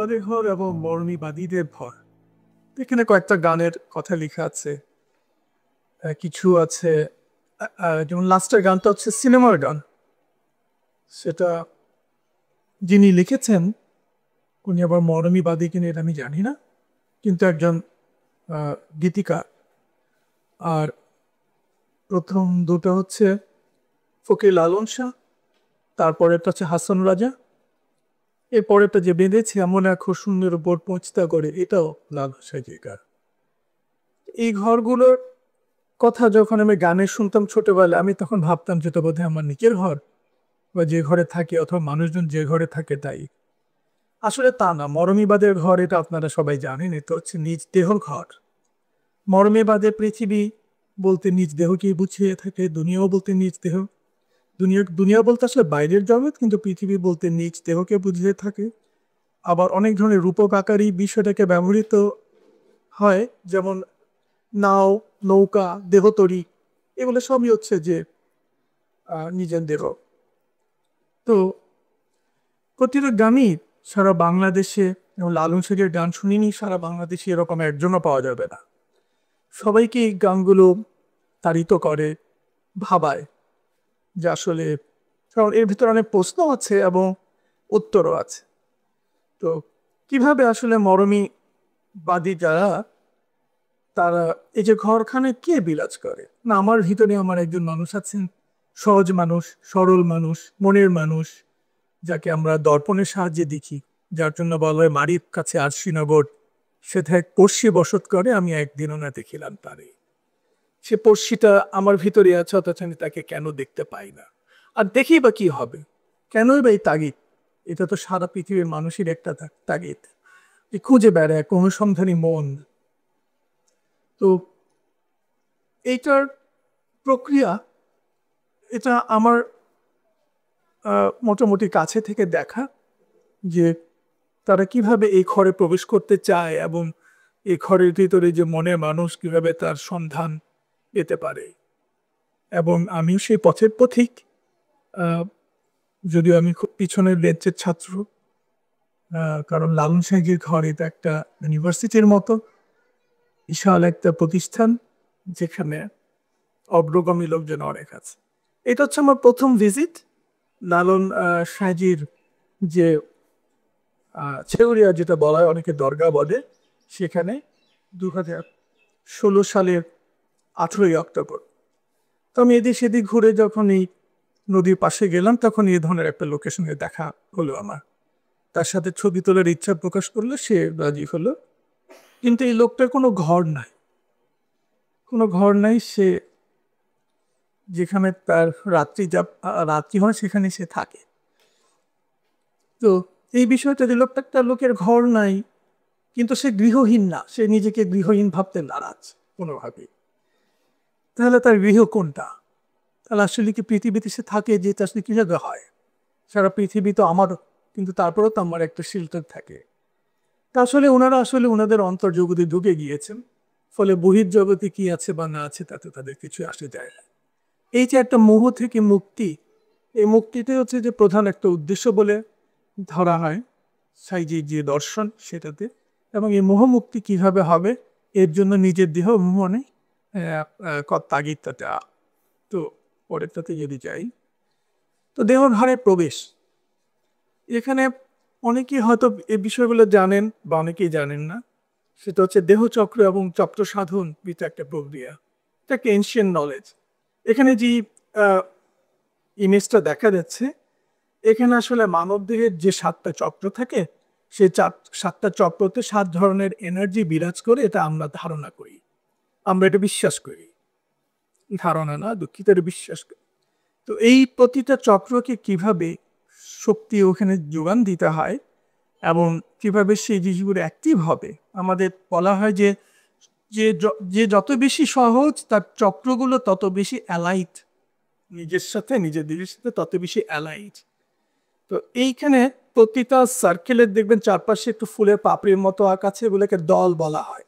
মরমীবাদী ঘর এবং মরমীবাদীদের ঘর। এখানে কয়েকটা গানের কথা লেখা আছে। কিছু আছে, যেমন লাস্টের গানটা হচ্ছে সিনেমার গান। সেটা যিনি লিখেছেন উনি আবার মরমীবাদী কিনা এটা আমি জানি না, কিন্তু একজন গীতিকার। আর প্রথম দুটো হচ্ছে ফকির লালন শাহ, তারপরেরটা হচ্ছে হাসান রাজা, এরপরেরটা যে বেঁধেছে এমন এক সুন্দর উপর পৌঁছতা করে, এটাও লালন সাজিকার। এই ঘরগুলোর কথা যখন আমি গানে শুনতাম ছোটবেলায়, আমি তখন ভাবতাম যেটা বোধহয় আমার নিজের ঘর বা যে ঘরে থাকি অথবা মানুষজন যে ঘরে থাকে তাই। আসলে তা না। মরমীবাদের ঘর এটা আপনারা সবাই জানেন, এটা হচ্ছে নিজ দেহ ঘর। মরমীবাদের পৃথিবী বলতে নিজ দেহকেই বুঝিয়ে থাকে, দুনিয়াও বলতে নিজ দেহ। দুনিয়া বলতে আসলে বাইরের জগৎ, কিন্তু পৃথিবী বলতে নিজ দেহকে বুঝিয়ে থাকে। আবার অনেক ধরনের রূপক আকারী বিষয়টাকে ব্যবহৃত হয়, যেমন নাও, নৌকা, দেহতরী, এগুলো সবই হচ্ছে যে নিজের দেহ। তো প্রতিটা গানই সারা বাংলাদেশে, লালন শেখের গান শুনিনি সারা বাংলাদেশে এরকম একজনও পাওয়া যাবে না। সবাইকে এই গানগুলো তাড়িত করে, ভাবায় যে আসলে, কারণ এর ভিতরে অনেক প্রশ্ন আছে এবং উত্তরও আছে। তো কিভাবে আসলে মরমীবাদী যারা, তারা এই যে ঘরখানে কে বিরাজ করে না, আমার ভিতরে আমার একজন মানুষ আছেন, সহজ মানুষ, সরল মানুষ, মনের মানুষ, যাকে আমরা দর্পণের সাহায্যে দেখি, যার জন্য বলা হয় মারির কাছে আর শ্রীনগর, সেথায় পড়শি বসত করে, আমি একদিনও না দেখিলাম তারে। সে পড়শিটা আমার ভিতরে আছে, অথচ আমি তাকে কেন দেখতে পাই না? আর দেখি বা কি হবে? কেনই বা এই তাগিদ? এটা তো সারা পৃথিবীর মানুষের একটা তাগিদ, যে খুঁজে বেড়ায় এক অনুসন্ধানী মন। তো এইটার প্রক্রিয়া, এটা আমার মোটামুটি কাছে থেকে দেখা, যে তারা কিভাবে এই ঘরে প্রবেশ করতে চায় এবং এই ঘরের ভিতরে যে মনের মানুষ কিভাবে তার সন্ধান পেতে পারে। এবং আমিও সেই পথের পথিক, যদিও আমি খুব পিছনের বেঞ্চের ছাত্র, কারণ লালন সাহেবের ঘর এটা একটা ইউনিভার্সিটির মতো বিশাল একটা প্রতিষ্ঠান, যেখানে অগ্রগামী লোকজন অনেক আছে। এটা হচ্ছে আমার প্রথম ভিজিট লালন সাহেজির যে ছেউরিয়া, যেটা বলা হয় অনেকে দরগা বলে, সেখানে 2016 সালের 18ই অক্টোবর। তো আমি এদিক সেদিক ঘুরে যখন এই নদীর পাশে গেলাম, তখন এই ধরনের একটা লোকের সঙ্গে দেখা হলো আমার। তার সাথে ছবি তোলার ইচ্ছা প্রকাশ করলো, সে রাজি হলো। কিন্তু এই লোকটার কোনো ঘর নাই, কোনো ঘর নাই। সে যেখানে তার রাত্রি হয় সেখানে সে থাকে। তো এই বিষয়টা, যে লোকটা, একটা লোকের ঘর নাই কিন্তু সে গৃহহীন না, সে নিজেকে গৃহহীন ভাবতে নারাজ কোনোভাবেই। তাহলে তার গৃহ কোনটা? তাহলে আসলে কি পৃথিবীতে সে থাকে, যেটা আসলে কিভাবে হয়? সারা পৃথিবী তো আমার, কিন্তু তারপরেও তো আমার একটা শিল্পের থাকে। তা আসলে ওনারা আসলে ওনাদের অন্তর্জগতে ঢুকে গিয়েছেন, ফলে বহির্জগতে কি আছে বা না আছে তাতে তাদের কিছু আসে যায় না। এই যে একটা মোহ থেকে মুক্তি, এই মুক্তিটাই হচ্ছে যে প্রধান একটা উদ্দেশ্য বলে ধরা হয় সাইজির যে দর্শন সেটাতে। এবং এই মোহমুক্তি কিভাবে হবে, এর জন্য নিজের দেহ মনে তাগিদটা দেওয়া। তো পরেরটাতে যদি যাই, তো দেহঘরে প্রবেশ, এখানে অনেকেই হয়তো এই বিষয়গুলো জানেন বা অনেকেই জানেন না। সেটা হচ্ছে দেহচক্র এবং চক্র সাধন, এটা একটা প্রক্রিয়া, এটা একটা এনশিয়েন্ট নলেজ। এখানে যে ইমেজটা দেখা যাচ্ছে, এখানে আসলে মানব দেহের যে 7টা চক্র থাকে, সেই 7টা চক্রতে 7 ধরনের এনার্জি বিরাজ করে, এটা আমরা ধারণা করি, আমরা এটা বিশ্বাস করি। ধারণা না, দুঃখিত, এটা বিশ্বাস করি। তো এই প্রতিটা চক্রকে কিভাবে শক্তি ওখানে যোগান দিতে হয় এবং কিভাবে সেই জিনিসগুলো অ্যাক্টিভ হবে, আমাদের বলা হয় যে যে যে যত বেশি সহজ, তার চক্রগুলো তত বেশি অ্যালাইট নিজের সাথে, নিজের দেহের সাথে তত বেশি অ্যালাইট। তো এইখানে প্রতিটা সার্কেলের দেখবেন চারপাশে একটু ফুলের পাপড়ির মতো আঁকাছে, এগুলোকে দল বলা হয়।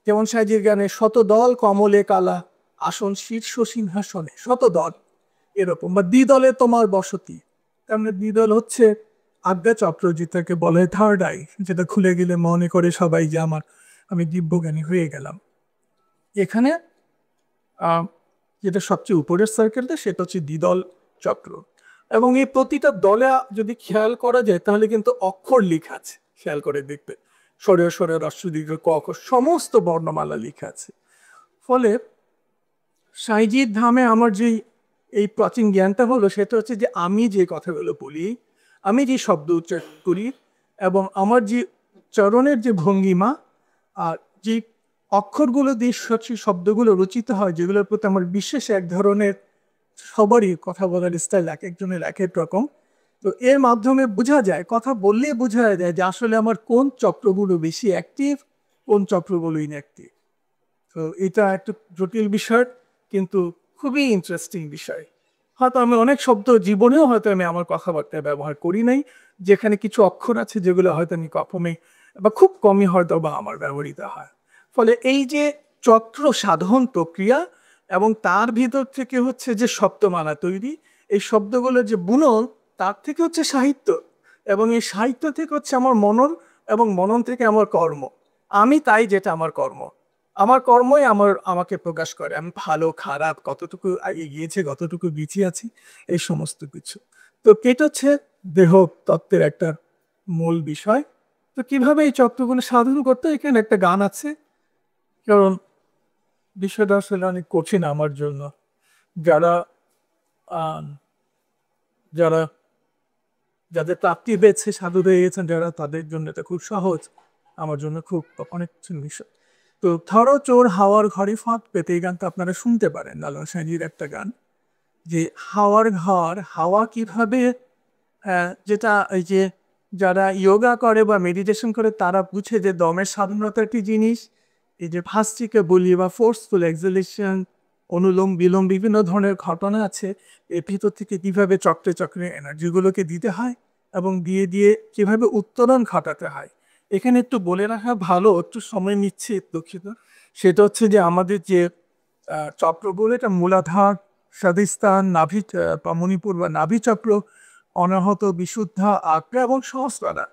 যেমন সাইজির গানে শত দল কমলে কালা, আসন শীর্ষ সিংহাসনে শত দল, এরকম। বা দ্বিদলে তোমার বসতি, তার মানে দ্বিদল হচ্ছে আজ্ঞা চক্র যেটাকে বলে থার্ড আই, যেটা খুলে গেলে মনে করে সবাই যে আমি দিব্যজ্ঞানী হয়ে গেলাম। এখানে যেটা সবচেয়ে উপরের সার্কেলটা সেটা হচ্ছে দ্বিদল চক্র, এবং এই প্রতিটা দলে যদি খেয়াল করা যায় তাহলে কিন্তু অক্ষর লেখা আছে, খেয়াল করে দেখবে স্বরে স্বরে হ্রস্ব দীর্ঘ ক অক্ষর সমস্ত বর্ণমালা লেখা আছে। ফলে সাইজির ধামে আমার যে এই প্রাচীন জ্ঞানটা হলো সেটা হচ্ছে যে আমি যে কথাগুলো বলি, আমি যে শব্দ উচ্চারণ করি, এবং আমার যে চরণের যে ভঙ্গিমা আর যে অক্ষরগুলো দিয়ে সচ্ছি শব্দগুলো রচিত হয়, যেগুলোর প্রতি আমার বিশেষ এক ধরনের, সবারই কথা বলার স্টাইল এক একজনের এক এক রকম। তো এর মাধ্যমে বোঝা যায়, কথা বললে বোঝা যায় যে আসলে আমার কোন চক্রগুলো বেশি অ্যাক্টিভ, কোন চক্রগুলো ইনঅ্যাক্টিভ। তো এটা একটা জটিল বিষয়, কিন্তু খুবই ইন্টারেস্টিং বিষয়। হয়তো আমি অনেক শব্দ জীবনেও হয়তো আমি আমার কথাবার্তায় ব্যবহার করি নাই, যেখানে কিছু অক্ষর আছে যেগুলো হয়তো আমি কখনোই বা খুব কমই হয়তো বা আমার ব্যবহৃত হয়। ফলে এই যে চক্র সাধন প্রক্রিয়া এবং তার ভিতর থেকে হচ্ছে যে শব্দমালা তৈরি, এই শব্দগুলোর যে বুনন, তার থেকে হচ্ছে সাহিত্য, এবং এই সাহিত্য থেকে হচ্ছে আমার মনন, এবং মনন থেকে আমার কর্ম। আমি তাই যেটা আমার কর্ম, আমার কর্মই আমাকে প্রকাশ করে আমি ভালো খারাপ কতটুকু এগিয়েছে কতটুকু পিছিয়ে আছি, এই সমস্ত কিছু। তো এটা হচ্ছে দেহ তত্ত্বের একটা মূল বিষয়। তো কিভাবে এই চক্রগুলো সাধন করতে, এখানে একটা গান আছে, কারণ বিষয়টা আসলে অনেক কঠিন আমার জন্য। যারা আহ, যারা যাদের প্রাপ্তি পেয়েছে, সাধু হয়ে গেছেন যারা, তাদের জন্য এটা খুব সহজ, আমার জন্য খুব অনেক কঠিন বিষয়। তো ধরো চোর হাওয়ার ঘরে ফাঁক পেতে, এই গানটা আপনারা শুনতে পারেন, লালন সাঁইজির একটা গান, যে হাওয়ার ঘর, হাওয়া কিভাবে, যেটা এই যে যারা যোগা করে বা মেডিটেশন করে তারা বুঝে যে দমের স্বাধীনতা একটি জিনিস, এই যে ভাস্ত্রিকে বলি বা ফোর্সফুল এক্সেলেশন, অনুলোম বিলোম বিভিন্ন ধরনের ঘটনা আছে, এর ভিতর থেকে কিভাবে চক্রে চক্রে এনার্জিগুলোকে দিতে হয় এবং দিয়ে দিয়ে কিভাবে উত্তরণ ঘটাতে হয়। এখানে একটু বলে রাখা ভালো, একটু সময় নিচ্ছে দুঃখিত, সেটা হচ্ছে যে আমাদের যে চক্রগুলো, এটা মূলাধার, স্বাধিস্থান, নাভি বা মণিপুর বা নাভি চক্র, অনাহত, বিশুদ্ধা, আগ্রা এবং সহস্ররা।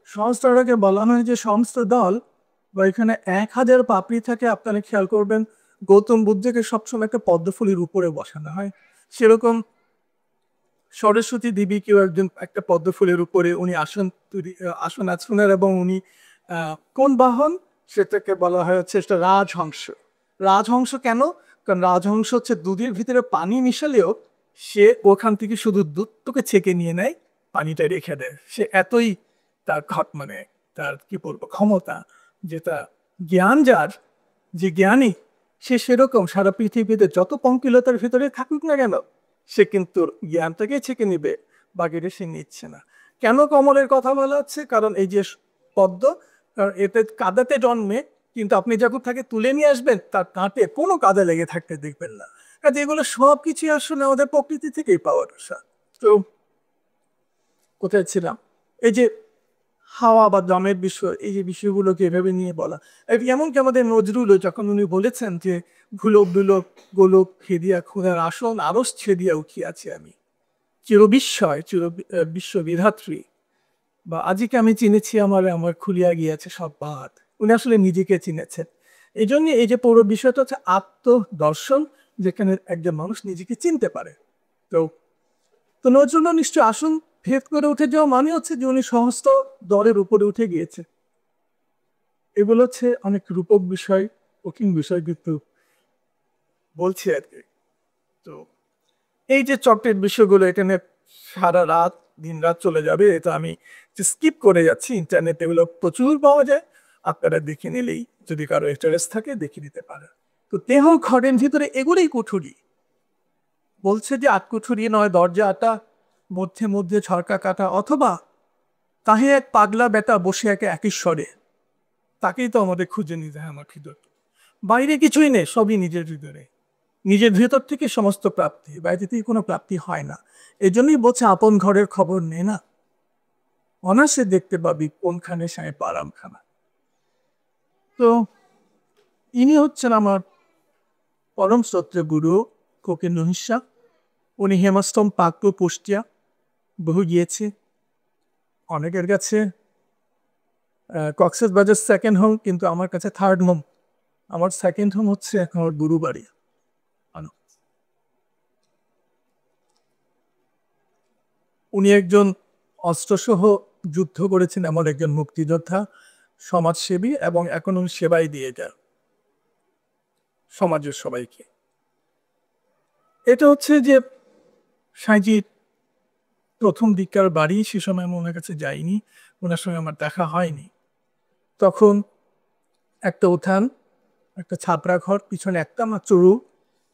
সহস্ররাকে বলা হয় যে সমস্ত দল, বা এখানে 1000 পাপড়ি থাকে। আপনারা খেয়াল করবেন গৌতম বুদ্ধকে সবসময় একটা পদ্মফুলির উপরে বসানো হয়, সেরকম সরস্বতী দেবী কেউ একজন একটা পদ্মফুলের উপরে উনি আসন আছেন, এবং উনি কোন বাহন, সেটাকে বলা হয় হচ্ছে সেটা রাজহংস। রাজহংস কেন? কারণ রাজহংস হচ্ছে দুধের ভিতরে পানি মিশালেও সে ওখান থেকে শুধু দুধটুকে ছেঁকে নিয়ে নেয়, পানিটা রেখে দেয়। সে এতই তার মানে তার কি বলবো ক্ষমতা, যেটা জ্ঞান যার, যে জ্ঞানী সে সেরকম সারা পৃথিবীতে যত পঙ্কিলতার ভিতরে থাকুক না কেন, সে কিন্তু জ্ঞানটাকে ছেঁকে নিবে, বাকিটা সে নিচ্ছে না। কেন কমলের কথা বলা হচ্ছে? কারণ এই যে পদ্ম, কারণ এতে কাদাতে জন্মে, কিন্তু আপনি যখন তাকে তুলে নিয়ে আসবেন তার কাঁটে কোনো কাদা লেগে থাকতে দেখবেন না। কাজে এগুলো সব কিছু আসলে আমাদের প্রকৃতি থেকেই পাওয়ার আশা। তো কোথায় ছিলাম? এই যে হাওয়া বা দমের বিষয়, এই যে বিষয়গুলোকে এভাবে নিয়ে বলা, এমনকি আমাদের নজরুলও যখন উনি বলেছেন যে ভুলোক দুলোক গোলক খেদিয়া খোদার আসন আরস ছেদিয়া উঠিয়াছি আমি, চিরবিস্ময় বিশ্ববিধাত্রী, বা আজিকে আমি চিনেছি আমার আমার খুলিয়া গিয়াছে সব বাদ। উনি আসলে নিজেকে চিনেছেন। এই জন্য এই যে পুরো বিষয়টা হচ্ছে আত্মদর্শন, যেখানে একজন মানুষ নিজেকে চিনতে পারে। তো তো নজরুল নিশ্চয় আসন ভেদ করে উঠে যাওয়া মানে হচ্ছে যে উনি সমস্ত দলের উপরে উঠে গিয়েছে। এগুলো হচ্ছে অনেক রূপক বিষয়, কঠিন বিষয়, কিন্তু বলছি আর কি। তো এই যে চক্রের বিষয়গুলো, এটা নিয়ে সারা রাত দিন রাত চলে যাবে, এটা আমি স্কিপ করে যাচ্ছি। ইন্টারনেটে এগুলো প্রচুর পাওয়া যায়, আপনারা দেখে নিলেই, যদি কারো ইন্টারেস্ট থাকে দেখে নিতে পারে। তো দেহ ঘরের ভিতরে এগুলোই কুঠুরি, বলছে যে আটকুঠুরি নয় দরজা আটা, মধ্যে মধ্যে ঝরকা কাটা, অথবা তাহে এক পাগলা বেটা বসে একে একেশ্বরে, তাকেই তো আমাদের খুঁজে নিতে হয় আমার ভিতর। বাইরে কিছুই নেই, সবই নিজের ভিতরে, নিজের ভেতর থেকে সমস্ত প্রাপ্তি, বাইরে থেকে কোনো প্রাপ্তি হয় না। এই জন্যই বলছে আপন ঘরের খবর নে না, অনাসে দেখতে পাবি কোনখানে সাঁয়ে পারামখানা। তো ইনি হচ্ছেন আমার পরম শ্রদ্ধেয় গুরু কোকিল নহিস্যা। উনি হেমাস্তম পাক্য পুষ্টিয়া বহু গিয়েছে, অনেকের কাছে কক্সবাজার সেকেন্ড হোম, কিন্তু আমার কাছে থার্ড হোম। আমার সেকেন্ড হোম হচ্ছে এখন আমার গুরু বাড়ি। উনি একজন অস্ত্রসহ যুদ্ধ করেছেন এমন একজন মুক্তিযোদ্ধা, সমাজসেবী, এবং এখন উনি সেবাই দিয়ে যান সমাজের সবাইকে। এটা হচ্ছে যে সাঁইজির প্রথম দিককার বাড়ি। সে সময় আমি ওনার কাছে যাইনি, ওনার সঙ্গে আমার দেখা হয়নি। তখন একটা উঠান, একটা ছাপরা ঘর, পিছনে একটা মাত্র রুম,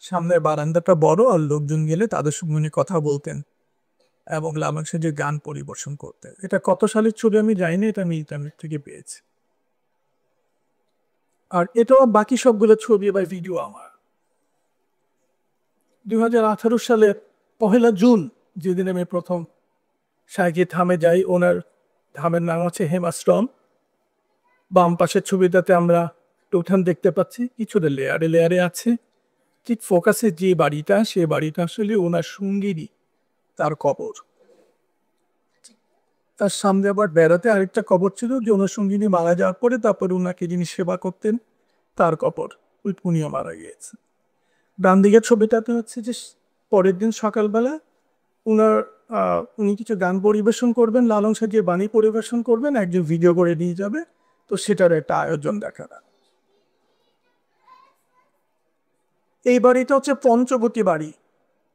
সামনের বারান্দাটা বড়, আর লোকজন গেলে তাদের সঙ্গে উনি কথা বলতেন এবং লালন সাঁইজির গান পরিবেশন করতেন। এটা কত সালের ছবি আমি জানি না, এটা আমি ইন্টারনেট থেকে পেয়েছি। আর এটাও বাকি সবগুলো ছবি বা ভিডিও আমার 2018 সালের 1 জুন, যেদিন আমি প্রথম সাঁইজি ধামে যাই। ওনার ধামের নাম হচ্ছে হেমাশ্রম। বাম পাশের ছবিটাতে আমরা উঠান দেখতে পাচ্ছি, কিছুটা লেয়ারে লেয়ারে আছে। ঠিক ফোকাসে যে বাড়িটা, সে বাড়িটা আসলে ওনার সঙ্গীরই, তার কবর। তার সামনে আবার বেড়াতে আরেকটা কবর ছিল, যে ওনার সঙ্গিনী মারা যাওয়ার পরে তারপরে ওনাকে যিনি সেবা করতেন তার কবর, উনিও মারা গিয়েছে। ডান দিকের ছবিটাতে হচ্ছে যে পরের দিন সকালবেলা উনি কিছু গান পরিবেশন করবেন, লালন সাঁইজির বাণী পরিবেশন করবেন, একজন ভিডিও করে নিয়ে যাবে, তো সেটার একটা আয়োজন দেখানো। এই বাড়িটা হচ্ছে পঞ্চবতী বাড়ি।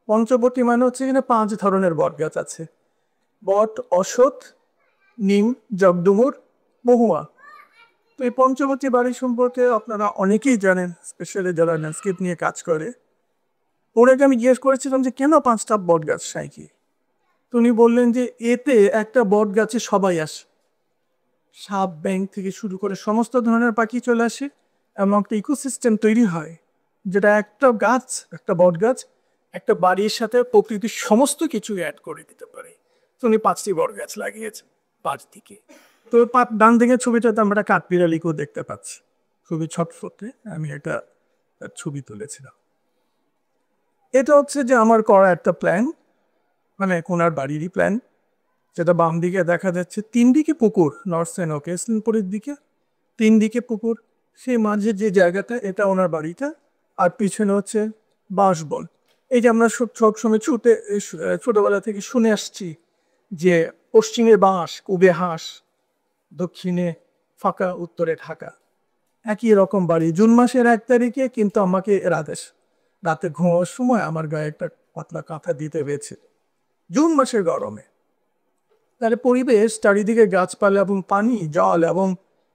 পঞ্চবতী মানে হচ্ছে এখানে 5 ধরনের বট গাছ আছে: বট, অশ্বত্থ, নিম, জগডুমুর, মহুয়া। তো এই পঞ্চবতী বাড়ি সম্পর্কে আপনারা অনেকেই জানেন, স্পেশালি যারা ল্যান্ডস্কেপ নিয়ে কাজ করে। ওনাকে আমি জিজ্ঞেস করেছিলাম যে কেন 5টা বট গাছ সাঁইকি? তো উনি বললেন যে এতে একটা বট গাছে সবাই আসে, সাপ, ব্যাঙ থেকে শুরু করে সমস্ত ধরনের পাখি চলে আসে, এমন একটা ইকোসিস্টেম তৈরি হয়, যেটা একটা গাছ, একটা বট গাছ একটা বাড়ির সাথে প্রকৃতির সমস্ত কিছু অ্যাড করে দিতে পারে। তো উনি 5টি বট গাছ লাগিয়েছেন 5 দিকে। তো ডান দিকের ছবিটাতে আমরা কাঠবিড়ালিকেও দেখতে পাচ্ছি, খুবই ছটফটে। আমি একটা ছবি তুলেছিলাম। এটা হচ্ছে যে আমার করা একটা প্ল্যান, মানে কোনার বাড়িরই প্ল্যান, যেটা বাম দিকে দেখা যাচ্ছে। 3 দিকে পুকুর, নর্থ সাইড ওকে ইসলামপুরের দিকে 3 দিকে পুকুর, সেই মাঝে যে জায়গাটা, এটা ওনার বাড়িটা। আর পিছনে হচ্ছে বাঁশবন। এই যে আমরা সবসময় ছোটবেলা থেকে শুনে আসছি যে পশ্চিমে বাঁশ, পূবে হাঁস, দক্ষিণে ফাঁকা, উত্তরে ঢাকা। একই রকম বাড়ি। জুন মাসের 1 তারিখে কিন্তু আমাকে রাতে ঘুমানোর সময় আমার গায়ে একটা পাতলা কাঁথা দিতে হয়েছে, জুন মাসের গরমে। তাহলে পরিবেশ, চারিদিকে গাছপালা এবং পানি, জল, এবং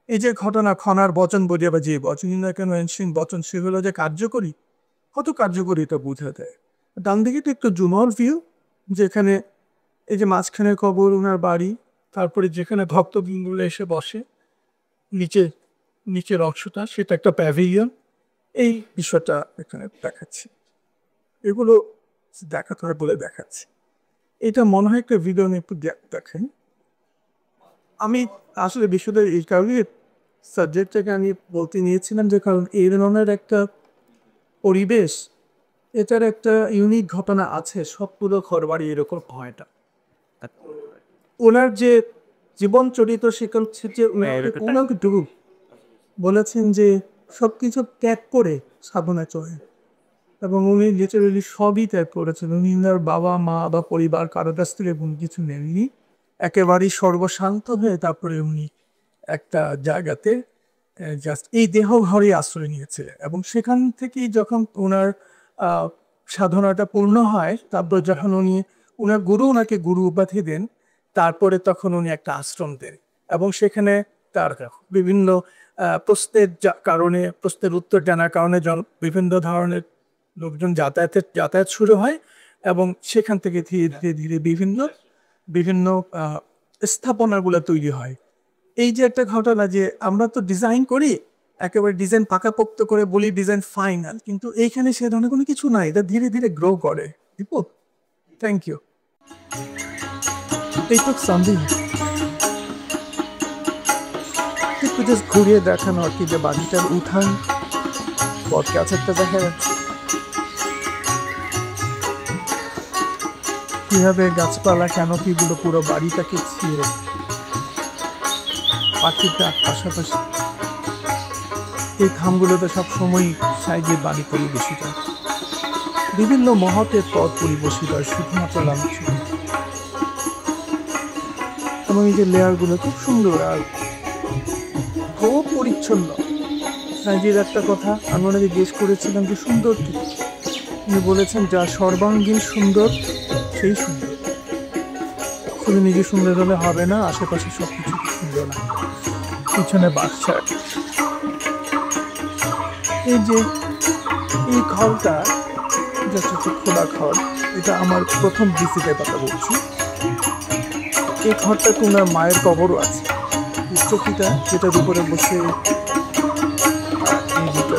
এই যে ঘটনা, খনার বচন বোঝে বা যে বচনই না কেন এনশিন বচন, সেগুলো যে কার্যকরী, কত কার্যকরী এটা বোঝা দেয়। ডান দিকে তো একটু জুমার ভিউ, যেখানে এই যে মাঝখানে কবর, ওনার বাড়ি, তারপরে যেখানে ভক্তবৃন্দগুলো এসে বসে, নিচের অংশটা, সেটা একটা প্যাভিলিয়ন। এই বিষয়টা এখানে দেখাচ্ছি, এগুলো দেখাতে হয় বলে দেখাচ্ছি। এটা মনে হয় একটা ভিডিও নিয়ে একটু দেখেন। আমি আসলে বিষয়টা এই কারণে সাবজেক্টটাকে আমি বলতে নিয়েছিলাম, যে কারণ এই ধরনের একটা পরিবেশ, এটার একটা ইউনিক ঘটনা আছে। সবগুলো ঘরবাড়ি এরকম হয় না। ওনার যে জীবন চরিত্র, সেখান থেকে ওনাকে বলেছেন যে সবকিছু ত্যাগ করে সাধনায় চলে, এবং উনি লিটারেলি সবই ত্যাগ করেছেন। উনি ওনার বাবা মা বা পরিবার কারো কাছ থেকে কিছু নেননি, একেবারেই সর্বশান্ত হয়ে তারপরে উনি একটা জায়গাতে জাস্ট এই দেহ ঘরে আশ্রয় নিয়েছে। এবং সেখান থেকেই যখন ওনার সাধনাটা পূর্ণ হয়, তারপর যখন ওনার গুরু ওনাকে গুরু উপাধি দেন, তারপরে তখন উনি একটা আশ্রম দেন। এবং সেখানে তার বিভিন্ন প্রশ্নের উত্তর জানার কারণে বিভিন্ন ধরনের লোকজন যাতায়াত শুরু হয়, এবং সেখান থেকে ধীরে ধীরে ধীরে বিভিন্ন স্থাপনাগুলো তৈরি হয়। এই যে একটা ঘটনা, যে আমরা তো ডিজাইন করি, একেবারে ডিজাইন পাকাপোক্ত করে বলি ডিজাইন ফাইনাল, কিন্তু এইখানে সে ধরনের কোনো কিছু নাই, এটা ধীরে ধীরে গ্রো করে। Deepak, thank you. এই তো সামথিং একটু জাস্ট ঘুরিয়ে দেখানো আর কি, যে বাড়িটার উঠান বটগাছেরটা দেখা যাচ্ছে, কিভাবে গাছপালা ক্যানোপিগুলো পুরো বাড়িটাকে ছিঁড়ে পাখির ডাক পাশাপাশি এই খামগুলোতে সবসময় সাইজের বাড়ি পরিবেশিত হয়। বিভিন্ন মহতের পদ পরিবেশিত হয় শুধুমাত্র লালন এবং এই যে লেয়ারগুলো খুব সুন্দর আর খুব পরিচ্ছন্ন। সাইজের একটা কথা আমি ওনাকে জিজ্ঞেস করেছিলাম যে সুন্দর কি, উনি বলেছেন যা সর্বাঙ্গীন সুন্দর সেই সুন্দর, শুধু নিজে সুন্দর হলে হবে না, আশেপাশে সব কিছু সুন্দর না। পিছনে বাচ্চা এই যে এই ঘরটা যেটা হচ্ছে খোলা ঘর, এটা আমার প্রথম ভিজিটের কথা বলছি। এই ঘরটাতে ওনার মায়ের কবরও আছে। চকিটা যেটার উপরে বসে এই যেটা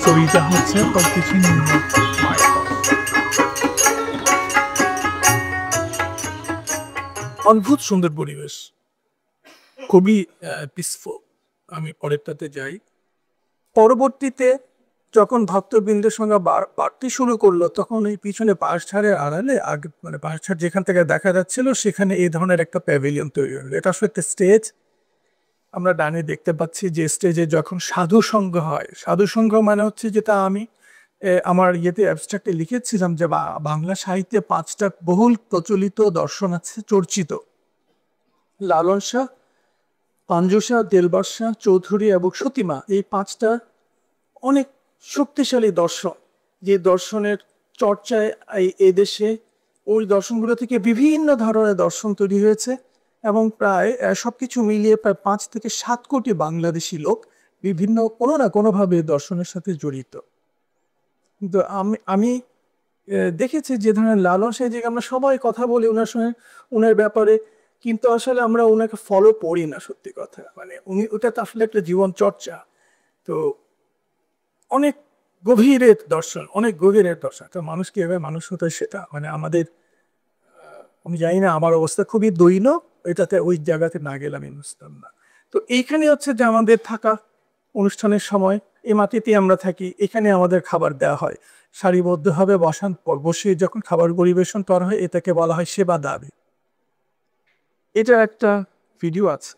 ছবিটা হচ্ছে তার পিছনে মায়ের কবর। অদ্ভুত সুন্দর পরিবেশ, খুবই পিসফুল। আমি পরেরটাতে যাই। পরবর্তীতে যখন ভক্তবৃন্দের সঙ্গে বাড়তে শুরু করলো তখন এই পিছনে বাঁশঝাড়ের আড়ালে আগে মানে বাঁশঝাড় যেখান থেকে দেখা যাচ্ছিল সেখানে এই ধরনের একটা প্যাভিলিয়ন তৈরি হলো। এটা আসলে একটা স্টেজ। আমরা ডানে দেখতে পাচ্ছি যে স্টেজে যখন সাধু সংঘ হয়, সাধু সংঘ মানে হচ্ছে যেটা আমি আমার ইয়েতে অ্যাবস্ট্রাক্টে লিখেছিলাম যে বাংলা সাহিত্যে 5টা বহুল প্রচলিত দর্শন আছে চর্চিত: লালন শাহ, পাঞ্জু শাহ, দেলবার শাহ, চৌধুরী এবং সতীমা। এই 5টা অনেক শক্তিশালী দর্শন, যে দর্শনের চর্চায় এই দেশে ওই দর্শনগুলো থেকে বিভিন্ন ধরনের দর্শন তৈরি হয়েছে এবং প্রায় সবকিছু মিলিয়ে প্রায় 5 থেকে 7 কোটি বাংলাদেশি লোক বিভিন্ন কোনো না কোনোভাবে দর্শনের সাথে জড়িত। কিন্তু আমি দেখেছি যে ধরনের লালন সাহেব, আমরা সবাই কথা বলি ওনার সঙ্গে ওনার ব্যাপারে, কিন্তু আসলে আমরা ওনাকে ফলো করি না। সত্যি কথা মানে উনি ওটা তো আসলে একটা জীবন চর্চা, তো অনেক গভীরের দর্শন, অনেক গভীরের দর্শন। তো মানুষ কীভাবে মানুষ হতে সেটা মানে আমাদের, আমি জানি না, আমার অবস্থা খুবই দৈন্য, এটাতে ওই জায়গাতে না গেলে আমি বুঝতাম না। তো এইখানে হচ্ছে যে আমাদের থাকা অনুষ্ঠানের সময় এই মাটিতে আমরা থাকি, এখানে আমাদের খাবার দেওয়া হয় সারিবদ্ধভাবে বসান পর বসে যখন খাবার পরিবেশন করা হয় এটাকে বলা হয় সেবা দাবি। এটা একটা ভিডিও আছে।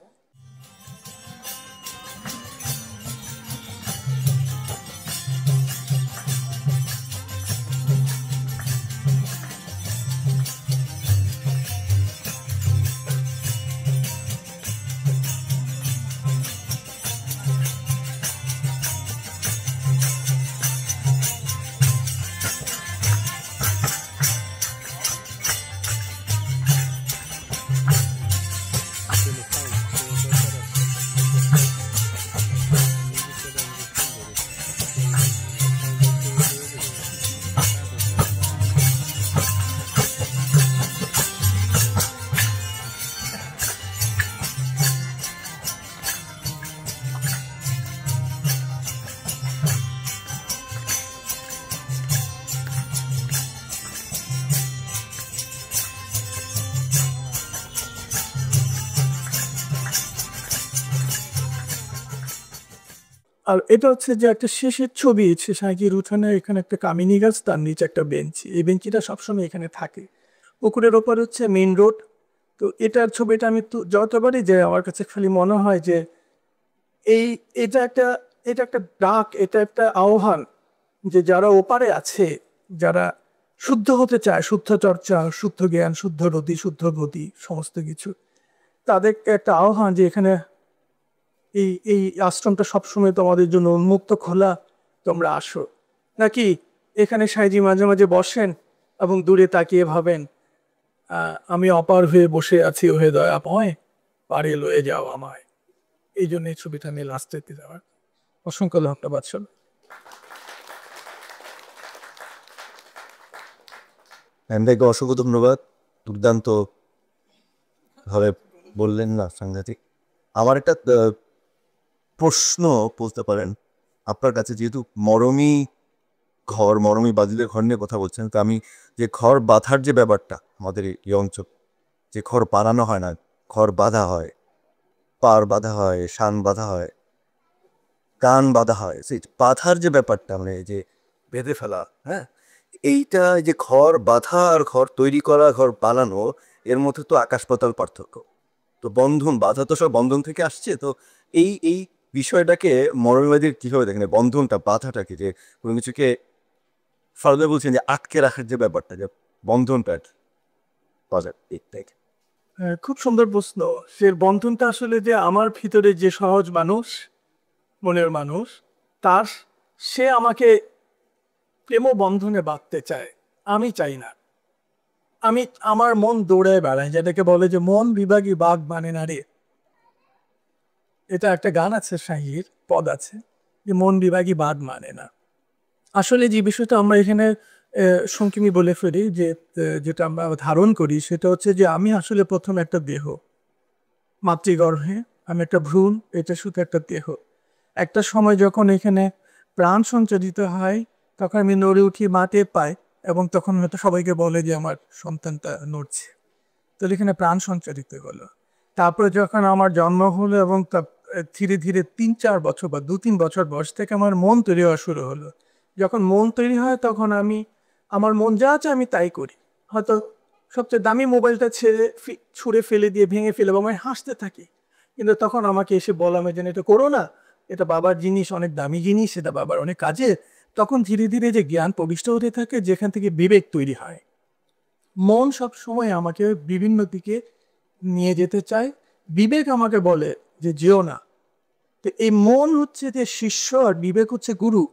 আর এটা হচ্ছে যে একটা শেষের ছবি, সাইকের উঠানে এখানে একটা কামিনী গাছ, তার নিচে একটা বেঞ্চি, এই বেঞ্চিটা সবসময় এখানে থাকে। পুকুরের ওপর হচ্ছে মেইন রোড। তো এটার ছবিটা আমি তো যতবারই যে আমার কাছে খালি মনে হয় যে এই এটা একটা এটা একটা ডাক, এটা একটা আহ্বান যে যারা ওপারে আছে, যারা শুদ্ধ হতে চায়, শুদ্ধ চর্চা, শুদ্ধ জ্ঞান, শুদ্ধ রতি, শুদ্ধ গতি, সমস্ত কিছু, তাদেরকে একটা আহ্বান যে এখানে এই আশ্রমটা সবসময় তোমাদের জন্য উন্মুক্ত, খোলা, তোমরা আসো। নাকি এখানে সাইজি মাঝে মাঝে বসেন এবং দূরে তাকিয়ে ভাবেন আমি অপার হয়ে বসে আছি, ওহে দয়াময়, পারে লয়ে যাও আমায়। এই জন্য এই ছবিটা আমি লাস্টে দিতে যাওয়ার। অসংখ্য ধন্যবাদ সব। ভাইকে অসংখ্য ধন্যবাদ, দুর্দান্ত ভাবে বললেন না, সাংঘাতিক। আমার একটা প্রশ্ন বলতে পারেন আপনার কাছে, যেহেতু মরমী ঘর, মরমী বাদিদের ঘর নিয়ে কথা বলছেন, তো আমি যে ঘর বাঁধার যে ব্যাপারটা আমাদের এই অঞ্চল, যে ঘর বানানো হয় না, ঘর বাঁধা হয়, পার বাঁধা হয়, শান বাঁধা হয়, কান বাঁধা হয়, সেই বাঁধার যে ব্যাপারটা মানে যে বেঁধে ফেলা, হ্যাঁ, এইটা যে ঘর বাঁধা আর ঘর তৈরি করা, ঘর বানানো, এর মধ্যে তো আকাশ পাতাল পার্থক্য। তো বন্ধন বাধা তো সব বন্ধন থেকে আসছে। তো এই এই বিষয়টাকে মরমীবাদীর কিভাবে দেখেন, এই বন্ধনটা বাধাটাকে, যে কোনো কিছুকে ফার্দার বলছেন যে আটকে রাখার যে ব্যাপারটা, যে বন্ধনটা বাজার এইটাই। খুব সুন্দর প্রশ্ন। সে বন্ধনটা আসলে যে আমার ভিতরে যে সহজ মানুষ, মনের মানুষ, তার সে আমাকে প্রেম বন্ধনে বাঁধতে চায়, আমি চাই না। আমি আমার মন দৌড়ায় বেড়ায়, যেটাকে বলে যে মন বিভাগী বাঘ মানে না রে। এটা একটা গান আছে, শাহির পদ আছে যে মন বিভাগী বাঘ মানে না। আসলে যে বিষয়টা আমরা এখানে সংকিমি বলে ফেলি, যে যেটা আমরা ধারণ করি, সেটা হচ্ছে যে আমি আসলে প্রথম একটা দেহ, মাতৃগর্ভে আমি একটা ভ্রূণ, এটা শুধু একটা দেহ। একটা সময় যখন এখানে প্রাণ সঞ্চারিত হয়, তখন আমি নড়ে উঠি, মাঠে পাই, এবং তখন হয়তো সবাইকে বলে যে আমার সন্তানটা নড়ছে। তো এখানে প্রাণ সঞ্চারিত হলো। তারপরে যখন আমার জন্ম হলো, এবং ধীরে ধীরে 3-4 বছর বা 2-3 বছর বয়স থেকে আমার মন তৈরি হওয়া শুরু হলো। যখন মন তৈরি হয়, তখন আমার মন যা চায় আমি তাই করি। হয়তো সবচেয়ে দামি মোবাইলটা ছুঁড়ে ফেলে দিয়ে ভেঙে ফেলে, এবং আমি হাসতে থাকি। কিন্তু তখন আমাকে এসে বলা হয়, যেন এটা করো না, এটা বাবার জিনিস, অনেক দামি জিনিস, এটা বাবার অনেক কাজে। তখন ধীরে ধীরে যে জ্ঞান প্রবিষ্ট হতে থাকে, যেখান থেকে বিবেক তৈরি হয়। মন সব সময় আমাকে বিভিন্ন দিকে নিয়ে যেতে চায়, বিবেক আমাকে বলে যে যেও না। তো এই মন হচ্ছে যে শিষ্য, আর বিবেক হচ্ছে গুরু।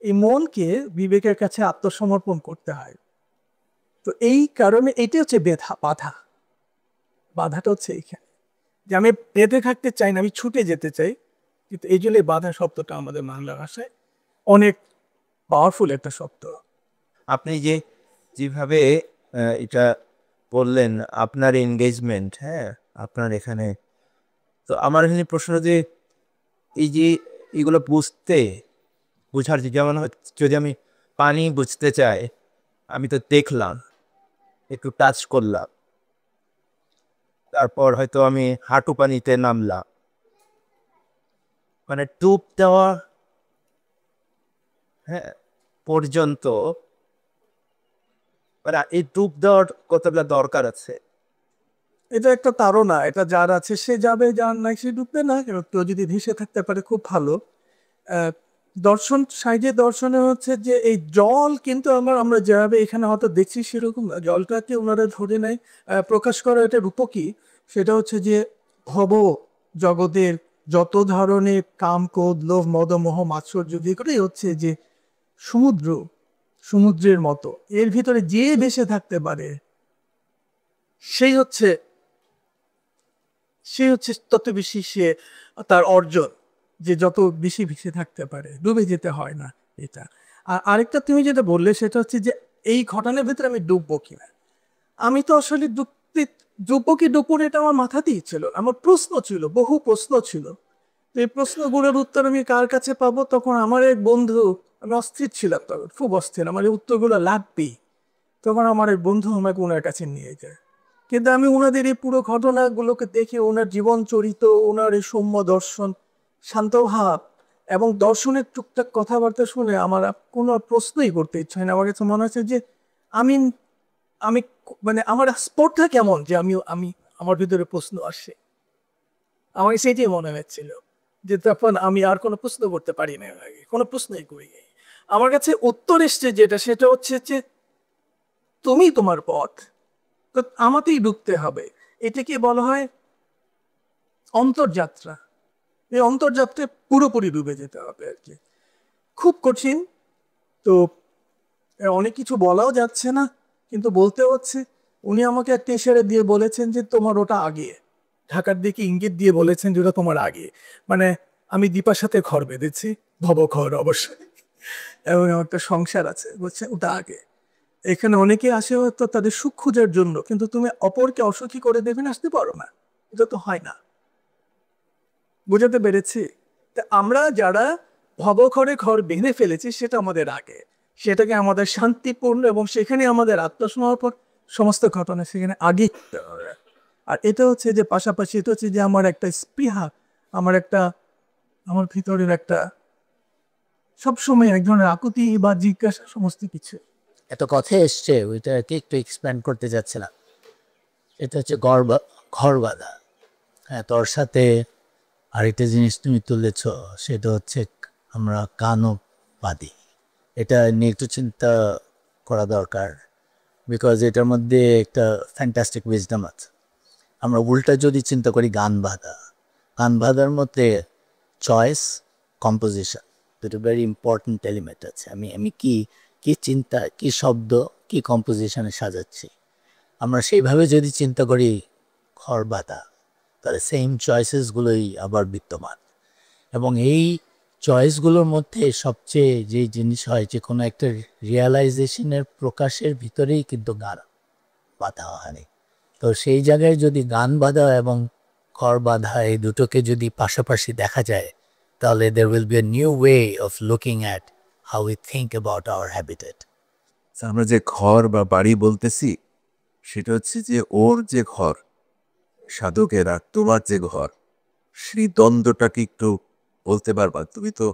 এই মনকে বিবেকের কাছে আত্মসমর্পণ করতে হয়। তো এই কারণে এটা হচ্ছে বাধা। বাধাটা হচ্ছে এইখানে, যে আমি বেঁধে থাকতে চাই না, আমি ছুটে যেতে চাই। কিন্তু এই জন্য বাধা শব্দটা আমাদের বাংলা ভাষায় অনেক পাওয়ারফুল একটা শব্দ। আপনি যেভাবে এটা বললেন, আপনার এনগেজমেন্ট, হ্যাঁ, আপনার এখানে, তো আমার এখানে প্রশ্ন যে এই যে এগুলো বোঝার যে, যেমন যদি আমি পানি বুঝতে চাই, আমি তো দেখলাম, একটু টাচ করলাম, তারপর হয়তো আমি হাঁটু পানিতে নামলাম, মানে ডুব দেওয়া, হ্যাঁ, পর্যন্ত, মানে এই ডুব দেওয়ার কতটা দরকার আছে? এটা একটা তাড়না, এটা যার আছে সে যাবে, যার নাই সে ডুববে না। এবার কেউ যদি ভেসে থাকতে পারে খুব ভালো। আহ, দর্শন সাইজে দর্শনে হচ্ছে যে এই জল, কিন্তু আমরা যেভাবে এখানে হয়তো দেখছি সেরকম না। জলটাকে ওনারা ধরে নেয়, প্রকাশ করা এটা রূপকী। সেটা হচ্ছে যে ভব জগতের যত ধরনের কাম, ক্রোধ, লোভ, মদ, মোহ, মাৎসর্য, যেগুলোই হচ্ছে যে সমুদ্র, সমুদ্রের মতো এর ভিতরে যে ভেসে থাকতে পারে, সেই হচ্ছে তত বেশি সে তার অর্জন, যে যত বেশি ভেসে থাকতে পারে, ডুবে যেতে হয় না। এটা। আর আরেকটা তুমি যেটা বললে, সেটা হচ্ছে যে এই ঘটনার ভিতরে আমি ডুববো কিনা। আমি তো আসলে ডুববো কি ডুববো না, এটা আমার মাথাতেই ছিল। আমার প্রশ্ন ছিল, বহু প্রশ্ন ছিল। তো এই প্রশ্নগুলোর উত্তর আমি কার কাছে পাবো? তখন আমার এক বন্ধু, আমি অস্থির ছিলাম, তখন খুব অস্থির, আমার এই উত্তরগুলো লাগবেই। তখন আমার এক বন্ধু আমাকে ওনার কাছে নিয়ে যায়। কিন্তু আমি ওনাদের এই পুরো ঘটনাগুলোকে দেখে, ওনার জীবন চরিত, ওনার এই সৌম্য দর্শন, শান্ত ভাব, এবং দর্শনের টুকটাক কথাবার্তা শুনে আমার কোনো প্রশ্নই করতে ইচ্ছা হয় না। আমার কাছে মনে হচ্ছে যে আমি আমি মানে আমার স্পর্ধা কেমন, যে আমি আমি আমার ভিতরে প্রশ্ন আসে। আমার সেটাই মনে হচ্ছিল, যে তখন আমি আর কোনো প্রশ্ন করতে পারি না, আগে কোনো প্রশ্নই করি নাই। আমার কাছে উত্তর এসছে যেটা, সেটা হচ্ছে যে তুমি তোমার পথ, তো আমাতেই ঢুকতে হবে। এটাকে বলা হয় অন্তর্যাত্রা। এই অন্তর্যাত্রায় পুরোপুরি ডুবে যেতে হবে আর কি। খুব কঠিন। তো অনেক কিছু বলাও যাচ্ছে না, কিন্তু বলতে হচ্ছে। উনি আমাকে একটা ইশারা দিয়ে বলেছেন যে তোমার ওটা আগে, ঢাকার দিকে ইঙ্গিত দিয়ে বলেছেন যে ওটা তোমার আগে। মানে আমি দীপার সাথে ঘর বেঁধেছি, ঘর অবশ্যই, এবং আমার একটা সংসার আছে, বুঝছেন, ওটা আগে। এখানে অনেকে আসে হয়তো তাদের সুখ খোঁজার জন্য, কিন্তু তুমি অপরকে অসুখী করে দেবেন আসতে পারো না, এটা তো হয় না। বুঝাতে পেরেছি? তা আমরা যারা ভবঘরে ঘর বেঁধে ফেলেছি, সেটা আমাদের আগে, সেটাকে আমাদের শান্তিপূর্ণ, এবং সেখানে আমাদের আত্মসমর্পণ, সমস্ত ঘটনা সেখানে আগে করতে হবে। আর এটা হচ্ছে যে পাশাপাশি, এটা হচ্ছে যে আমার একটা স্পৃহা, আমার একটা, আমার ভিতরের একটা সবসময় এক ধরনের আকুতি বা জিজ্ঞাসা, সমস্ত কিছু। এত কথা এসছে, ওইটাকে একটু এক্সপ্লেন করতে যাচ্ছিলাম। এটা হচ্ছে ঘর বাঁধা। হ্যাঁ, তোর সাথে আরেকটা জিনিস তুমি তুলেছ, সেটা হচ্ছে আমরা কানও বাদি। এটা নিয়ে একটু চিন্তা করা দরকার, বিকজ এটার মধ্যে একটা ফ্যান্টাস্টিক উইজডম আছে। আমরা উল্টা যদি চিন্তা করি গান বাঁধার মধ্যে চয়েস, কম্পোজিশন দুটো ভেরি ইম্পর্ট্যান্ট এলিমেন্ট আছে। আমি কি কি চিন্তা, কি শব্দ, কি কম্পোজিশনে সাজাচ্ছি, আমরা সেইভাবে যদি চিন্তা করি ঘর বাঁধা, তাহলে সেম চয়েসেসগুলোই আবার বিদ্যমান। এবং এই চয়েসগুলোর মধ্যে সবচেয়ে যে জিনিস হয়, যে কোনো একটা রিয়ালাইজেশনের প্রকাশের ভিতরেই কিন্তু গান বাঁধা হয়। তো সেই জায়গায় যদি গান বাঁধা এবং ঘর বাঁধা এই দুটোকে যদি পাশাপাশি দেখা যায়, তাহলে there will be a new way of looking at how we think about our habitat. আমরা যে ঘর বা বাড়ি বলতেছি, সেটা হচ্ছে যে ওর যে ঘর, সাধকের, আর তোমার যে ঘর, সেই দ্বন্দ্বটাকে একটু বলতে পারবা? তুমি তো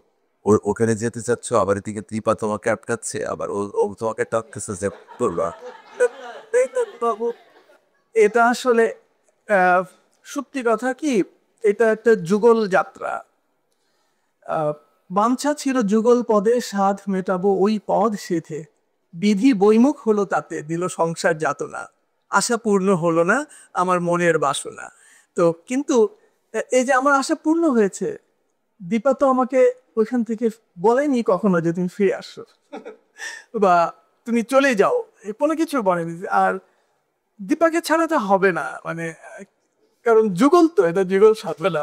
ওখানে যেতে চাচ্ছ, আবার এদিকে দীপা তোমাকে আটকাচ্ছে, আবার ও তোমাকে টাকতেছে যে বলবা। বাবু, এটা আসলে সত্যি কথা কি, এটা একটা যুগল যাত্রা। বাঞ্ছা ছিল যুগল পদে, সাধ মেটাবো ওই পদ সেথে, বিধি বৈমুখ হলো তাতে, দিল সংসার যাতনা, আশা পূর্ণ হলো না আমার মনের বাসনা। তো কিন্তু এই যে আমার আশা পূর্ণ হয়েছে, দীপা তো আমাকে ওইখান থেকে বলেনি কখনো যে তুমি ফিরে আসো বা তুমি চলে যাও, কোনো কিছু বলেনি। আর দীপাকে ছাড়া তো হবে না, মানে কারণ যুগল তো, এটা যুগল সাধবে না।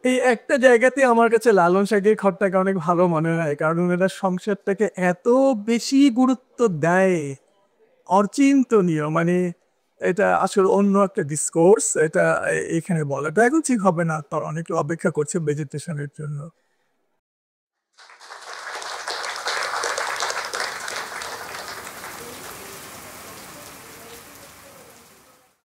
এই একটা জায়গাতে আমার কাছে লালন শাকের ঘরটাকে অনেক ভালো মনে হয়, কারণ এটা সংসারটাকে এত বেশি গুরুত্ব দেয়, অচিন্তনীয়। মানে এটা আসলে অন্য একটা ডিসকোর্স, এটা এখানে বলাটা এখন ঠিক হবে না, তার অনেকে অপেক্ষা করছে ভেজিটেশনের জন্য।